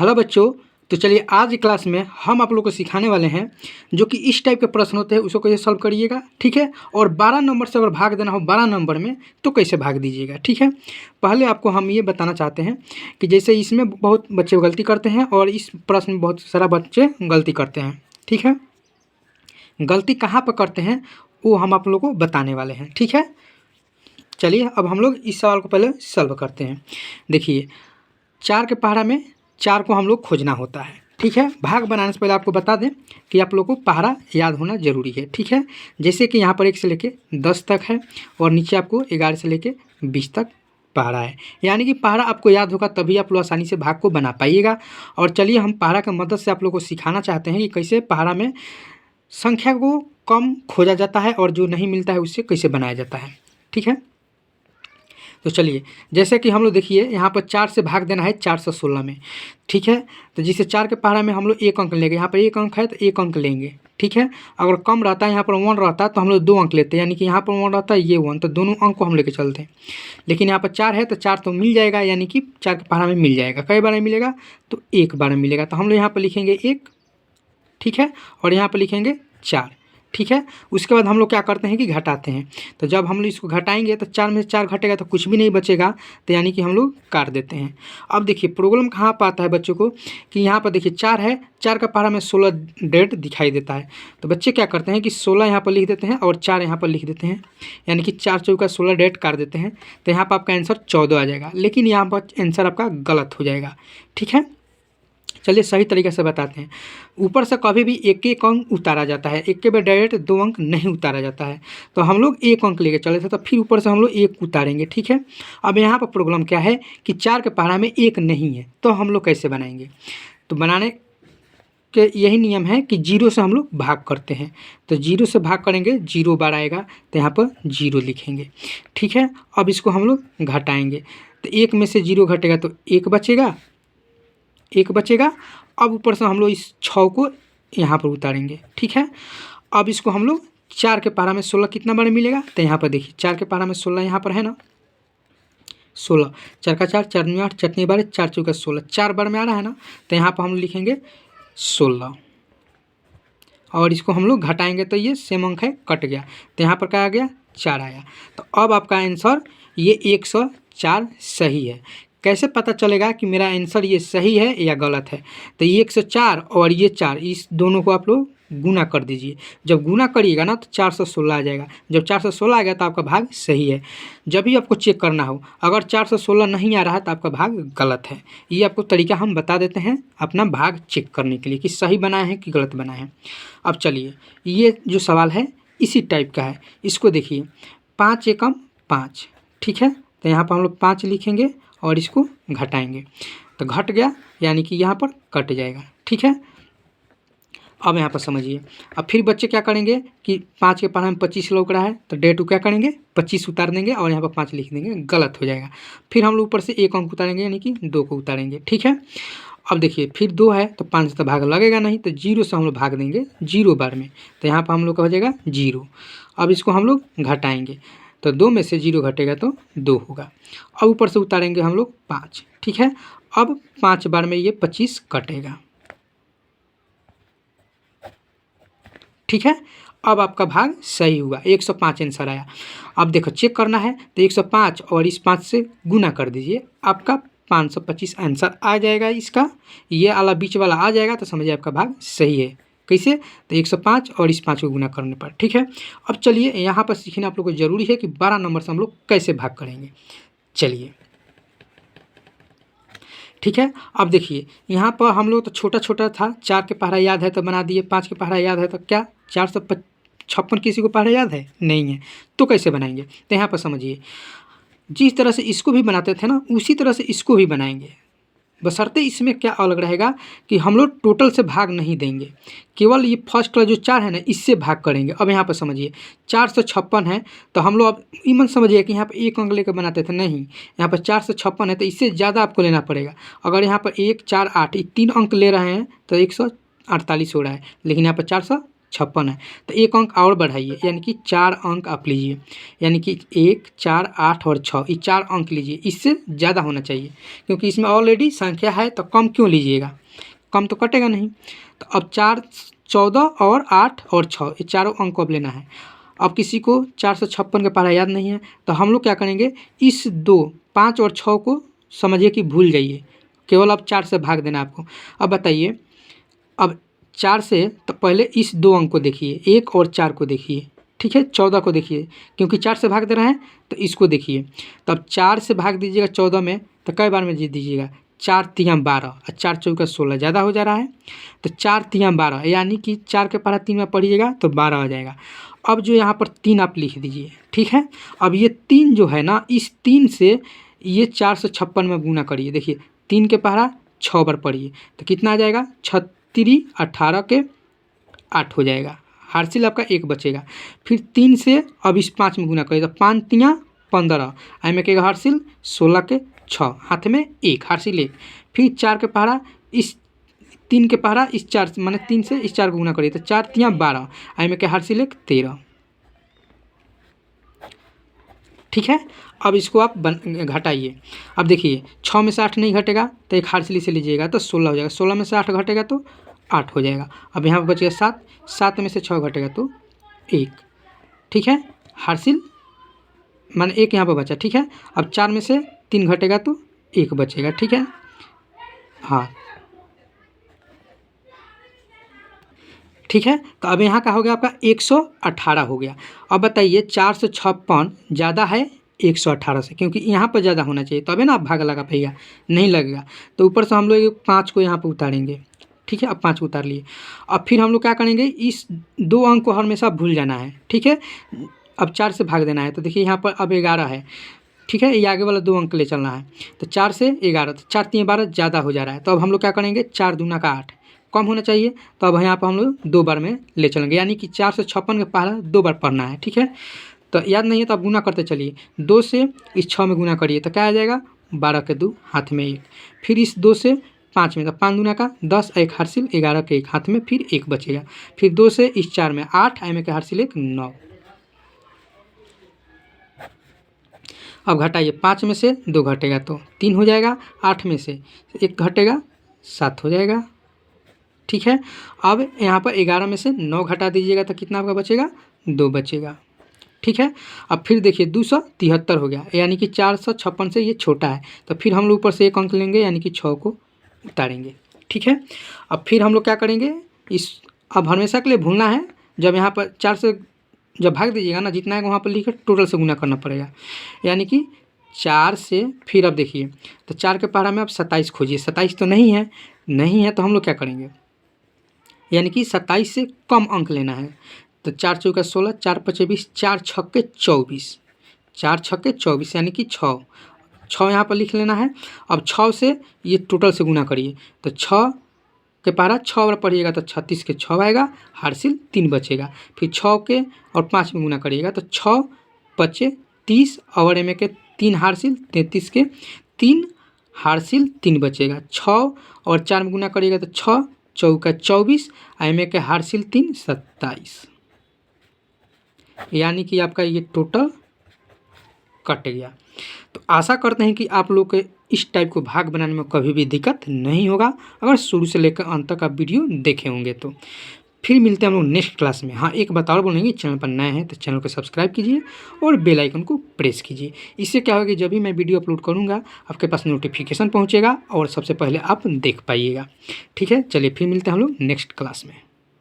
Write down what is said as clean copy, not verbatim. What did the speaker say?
Hello बच्चों, तो चलिए आज की क्लास में हम आप लोग को सिखाने वाले हैं जो कि इस टाइप के प्रश्न होते हैं उसको कैसे सॉल्व करिएगा। ठीक है, और 12 नंबर से अगर भाग देना हो 12 नंबर में तो कैसे भाग दीजिएगा। ठीक है, पहले आपको हम ये बताना चाहते हैं कि जैसे इसमें बहुत बच्चे गलती करते हैं और इस प्रश्न में बहुत सारा बच्चे गलती करते हैं। ठीक है, गलती कहाँ पर करते हैं वो हम आप लोग को बताने वाले हैं। ठीक है, चलिए अब हम लोग इस सवाल को पहले सॉल्व करते हैं। देखिए, 4 के पहाड़ा में 4 को हम लोग खोजना होता है। ठीक है, भाग बनाने से पहले आपको बता दें कि आप लोग को पहाड़ा याद होना जरूरी है। ठीक है, जैसे कि यहाँ पर 1 से लेके 10 तक है और नीचे आपको 11 से लेके 20 तक पहाड़ा है, यानी कि पहाड़ा आपको याद होगा तभी आप लोग आसानी से भाग को बना पाइएगा। और चलिए हम पहाड़ा की मदद से आप लोग को सिखाना चाहते हैं कि कैसे पहाड़ा में संख्या को कम खोजा जाता है और जो नहीं मिलता है उससे कैसे बनाया जाता है। ठीक है, तो चलिए जैसे कि हम लोग देखिए यहाँ पर 4 से भाग देना है 416 में। ठीक है, तो जिसे 4 के पहाड़ा में हम लोग 1 अंक लेंगे। यहाँ पर 1 अंक है तो 1 अंक लेंगे। ठीक है, अगर कम रहता है यहाँ पर 1 रहता है तो हम लोग 2 अंक लेते हैं, यानी कि यहाँ पर 1 रहता है ये 1, तो दोनों अंक को हम लेके चलते हैं। लेकिन यहाँ पर 4 है तो 4 तो मिल जाएगा, यानी कि 4 के पहाड़ा में मिल जाएगा। कई बार में मिलेगा तो 1 बार में मिलेगा, तो हम लोग यहाँ पर लिखेंगे 1। ठीक है, और यहाँ पर लिखेंगे 4। ठीक है, उसके बाद हम लोग क्या करते हैं कि घटाते हैं। तो जब हम लोग इसको घटाएंगे तो 4 में से 4 घटेगा तो कुछ भी नहीं बचेगा, तो यानी कि हम लोग काट देते हैं। अब देखिए प्रॉब्लम कहाँ पर आता है बच्चों को कि यहाँ पर देखिए 4 है, 4 का पहाड़ा में 16 डेट दिखाई देता है। तो बच्चे क्या करते हैं कि 16 यहाँ पर लिख देते हैं और 4 यहाँ पर लिख देते हैं, यानी कि 4 चौका 16 डेट काट देते हैं। तो यहाँ पर आपका आंसर 14 आ जाएगा, लेकिन यहाँ पर आंसर आपका गलत हो जाएगा। ठीक है, चलिए सही तरीके से बताते हैं। ऊपर से कभी भी एक एक अंक उतारा जाता है, एक के बार डायरेक्ट 2 अंक नहीं उतारा जाता है। तो हम लोग 1 अंक लेके चले थे तो फिर ऊपर से हम लोग 1 उतारेंगे। ठीक है, अब यहाँ पर प्रॉब्लम क्या है कि 4 के पहाड़ा में 1 नहीं है, तो हम लोग कैसे बनाएंगे। तो बनाने के यही नियम है कि 0 से हम लोग भाग करते हैं। तो 0 से भाग करेंगे 0 बार आएगा, तो यहाँ पर 0 लिखेंगे। ठीक है, अब इसको हम लोग घटाएंगे तो 1 में से 0 घटेगा तो 1 बचेगा, 1 बचेगा। अब ऊपर से हम लोग इस 6 को यहाँ पर उतारेंगे। ठीक है, अब इसको हम लोग 4 के पहाड़ा में 16 कितना बार मिलेगा, तो यहाँ पर देखिए 4 के पहाड़ा में 16 यहाँ पर है ना, 16, 4 का 4, 4 दूनी 8, चटनी 12, 4 चौका 16, 4 बार में आ रहा है ना, तो यहाँ पर हम लोग लिखेंगे 16 और इसको हम लोग घटाएंगे तो ये सेम अंक है, कट गया, तो यहाँ पर क्या आ गया 4 आया। तो अब आपका आंसर ये 104 सही है। कैसे पता चलेगा कि मेरा आंसर ये सही है या गलत है। तो ये 104 और ये 4, इस दोनों को आप लोग गुना कर दीजिए। जब गुना करिएगा ना तो 416 आ जाएगा। जब 416 आ गया तो आपका भाग सही है। जब भी आपको चेक करना हो अगर 416 नहीं आ रहा है तो आपका भाग गलत है। ये आपको तरीका हम बता देते हैं अपना भाग चेक करने के लिए कि सही बनाए हैं कि गलत बनाए हैं। अब चलिए ये जो सवाल है इसी टाइप का है, इसको देखिए 5 एकम 5। ठीक है, तो यहाँ पर हम लोग 5 लिखेंगे और इसको घटाएंगे तो घट गया, यानी कि यहाँ पर कट जाएगा। ठीक है, अब यहाँ पर समझिए। अब फिर बच्चे क्या करेंगे कि 5 के पहाड़ा में 25 लौक रहा है तो डेट को क्या करेंगे 25 उतार देंगे और यहाँ पर 5 लिख देंगे, गलत हो जाएगा। फिर हम लोग ऊपर से 1 अंक उतारेंगे, यानी कि 2 को उतारेंगे। ठीक है, अब देखिए फिर 2 है तो 5 तो भाग लगेगा नहीं, तो 0 से हम लोग भाग देंगे 0 बार में, तो यहाँ पर हम लोग का हो जाएगा 0। अब इसको हम लोग घटाएंगे तो 2 में से 0 घटेगा तो 2 होगा। अब ऊपर से उतारेंगे हम लोग 5। ठीक है, अब 5 बार में ये 25 कटेगा। ठीक है, अब आपका भाग सही हुआ, 105 आंसर आया। अब देखो चेक करना है तो 105 और इस 5 से गुना कर दीजिए, आपका 525 आंसर आ जाएगा। इसका ये वाला बीच वाला आ जाएगा तो समझिए आपका भाग सही है। कैसे, तो 105 और इस 5 को गुना करने पर। ठीक है, अब चलिए यहाँ पर सीखना आप लोग को जरूरी है कि 12 नंबर से हम लोग कैसे भाग करेंगे। चलिए ठीक है, अब देखिए यहाँ पर हम लोग तो छोटा छोटा था, 4 के पहाड़ा याद है तो बना दिए, 5 के पहाड़ा याद है तो क्या 456 किसी को पहाड़ा याद है नहीं है, तो कैसे बनाएंगे। तो यहाँ पर समझिए जिस तरह से इसको भी बनाते थे ना उसी तरह से इसको भी बनाएंगे, बशर्ते इसमें क्या अलग रहेगा कि हम लोग टोटल से भाग नहीं देंगे, केवल ये फर्स्ट वाला जो 4 है ना इससे भाग करेंगे। अब यहाँ पर समझिए 456 है तो हम लोग अब इमन समझिए कि यहाँ पर 1 अंक लेकर बनाते थे, नहीं यहाँ पर 456 है तो इससे ज़्यादा आपको लेना पड़ेगा। अगर यहाँ पर 1 4 8 3 अंक ले रहे हैं तो 148 हो रहा है, लेकिन यहाँ पर 56 है, तो एक अंक और बढ़ाइए, यानी कि 4 अंक आप लीजिए, यानी कि 1, 4, 8 और 6, ये 4 अंक लीजिए। इससे ज़्यादा होना चाहिए क्योंकि इसमें ऑलरेडी संख्या है, तो कम क्यों लीजिएगा, कम तो कटेगा नहीं। तो अब 4, 14 और 8 और 6, ये चारों अंक को अब लेना है। अब किसी को 456 का पढ़ा याद नहीं है, तो हम लोग क्या करेंगे, इस 2, 5 और 6 को समझिए कि भूल जाइए, केवल अब 4 से भाग देना आपको। अब बताइए, अब 4 से तो पहले इस 2 अंक को देखिए, 1 और 4 को देखिए, ठीक है, 14 को देखिए, क्योंकि 4 से भाग दे रहे हैं तो इसको देखिए। तो अब 4 से भाग दीजिएगा 14 में, तो कई बार में जीत दीजिएगा, 4 तियां 12 और 4 चौका 16, ज़्यादा हो जा रहा है, तो 4 तियां 12, यानी कि 4 के पढ़ा 3 में पढ़िएगा तो 12 हो जाएगा। अब जो यहाँ पर 3 आप लिख दीजिए, ठीक है। अब ये 3 जो है ना, इस 3 से ये 456 में गुना करिए, देखिए 3 के पढ़ा 6 बार पढ़िए, तो कितना आ जाएगा, 36, 18 के 8 हो जाएगा, हार्सिल आपका 1 बचेगा। फिर 3 से अब इस 5 में गुना करिए, तो 5 तियां 15, आई में कहेगा हार्सिल 16 के 6, हाथ में 1, हार्सिल 1। फिर 4 के पहाड़ा इस 3 के पहाड़ा इस 4 माने 3 से इस 4 को गुना करिए, तो 4 तियां 12, आई में कहेगा हार्सिल 1, 13, ठीक है। अब इसको आप घटाइए। अब देखिए 6 में से 8 नहीं घटेगा तो एक हार्सिल से लीजिएगा तो 16 हो जाएगा, 16 में से 8 घटेगा तो 8 हो जाएगा। अब यहाँ पर बचेगा 7, 7 में से 6 घटेगा तो 1, ठीक है, हार्सिल माने 1 यहाँ पर बचा, ठीक है। अब 4 में से 3 घटेगा तो 1 बचेगा, ठीक है, हाँ ठीक है। तो अब यहाँ का हो गया आपका 118 हो गया। अब बताइए 456 ज़्यादा है 118 से, क्योंकि यहाँ पर ज़्यादा होना चाहिए तभी ना आप भाग लगा पाइएगा, नहीं लगेगा। तो ऊपर से हम लोग 5 को यहाँ पर उतारेंगे, ठीक है। अब 5 को उतार लिए। अब फिर हम लोग क्या करेंगे, इस 2 अंक को हमेशा भूल जाना है, ठीक है। अब 4 से भाग देना है, तो देखिए यहाँ पर अब 11 है, ठीक है, ये आगे वाला 2 अंक ले चलना है। तो 4 से 11, तो 4 3 12 ज़्यादा हो जा रहा है, तो अब हम लोग क्या करेंगे, 4 दूना का 8 कम होना चाहिए, तो अब यहाँ पर हम लोग 2 बार में ले चलेंगे, यानी कि 456 का पहला 2 बार पढ़ना है, ठीक है। तो याद नहीं है तो आप गुना करते चलिए, 2 से इस 6 में गुना करिए तो क्या आ जाएगा, 12 के 2, हाथ में 1। फिर इस 2 से 5 में, तो 5 दूना का 10, 1 हार्सिल, 11 के 1, हाथ में फिर 1 बचेगा। फिर 2 से इस 4 में 8, आई में के हार्सिल 1, 9। अब घटाइए, 5 में से 2 घटेगा तो 3 हो जाएगा, 8 में से 1 घटेगा 7 हो जाएगा, ठीक है। अब यहाँ पर 11 में से 9 घटा दीजिएगा तो कितना आपका बचेगा, 2 बचेगा, ठीक है। अब फिर देखिए 273 हो गया, यानी कि 456 से ये छोटा है, तो फिर हम लोग ऊपर से 1 अंक लेंगे, यानी कि 6 को उतारेंगे, ठीक है। अब फिर हम लोग क्या करेंगे, इस अब हमेशा के लिए भूलना है, जब यहाँ पर 4 से जब भाग दीजिएगा ना, जितना है वहाँ पर लिखकर टोटल से गुना करना पड़ेगा, यानी कि 4 से फिर अब देखिए, तो 4 के पहाड़ा में अब 27 खोजिए, 27 तो नहीं है, नहीं है तो हम लोग क्या करेंगे, यानी कि 27 से कम अंक लेना है। तो 4 चौका 16, 4 पचे 20, 4 छक्के 24, 4 छक्के 24, यानी कि 6 यहाँ पर लिख लेना है। अब 6 से ये टोटल से गुना करिए, तो 6 के पहाड़ा 6 बार पढ़िएगा तो 36 के 6 आएगा, हार्सिल 3 बचेगा। फिर 6 के और 5 में गुना करिएगा तो 6 पचे 30 और एम के 3 हार्सिल, 33 के 3 हार्सिल 3 बचेगा। 6 और 4 में गुना करिएगा तो 6 चौका 24, एम के हार्सिल 3, 27, यानी कि आपका ये टोटल कट गया। तो आशा करते हैं कि आप लोग के इस टाइप को भाग बनाने में कभी भी दिक्कत नहीं होगा, अगर शुरू से लेकर अंत तक आप वीडियो देखे होंगे तो। फिर मिलते हैं हम लोग नेक्स्ट क्लास में। हाँ, एक बात और बोलेंगे, चैनल पर नए हैं तो चैनल को सब्सक्राइब कीजिए और बेल आइकन को प्रेस कीजिए। इससे क्या होगा कि जब भी मैं वीडियो अपलोड करूँगा आपके पास नोटिफिकेशन पहुँचेगा और सबसे पहले आप देख पाइएगा, ठीक है। चलिए फिर मिलते हैं हम लोग नेक्स्ट क्लास में।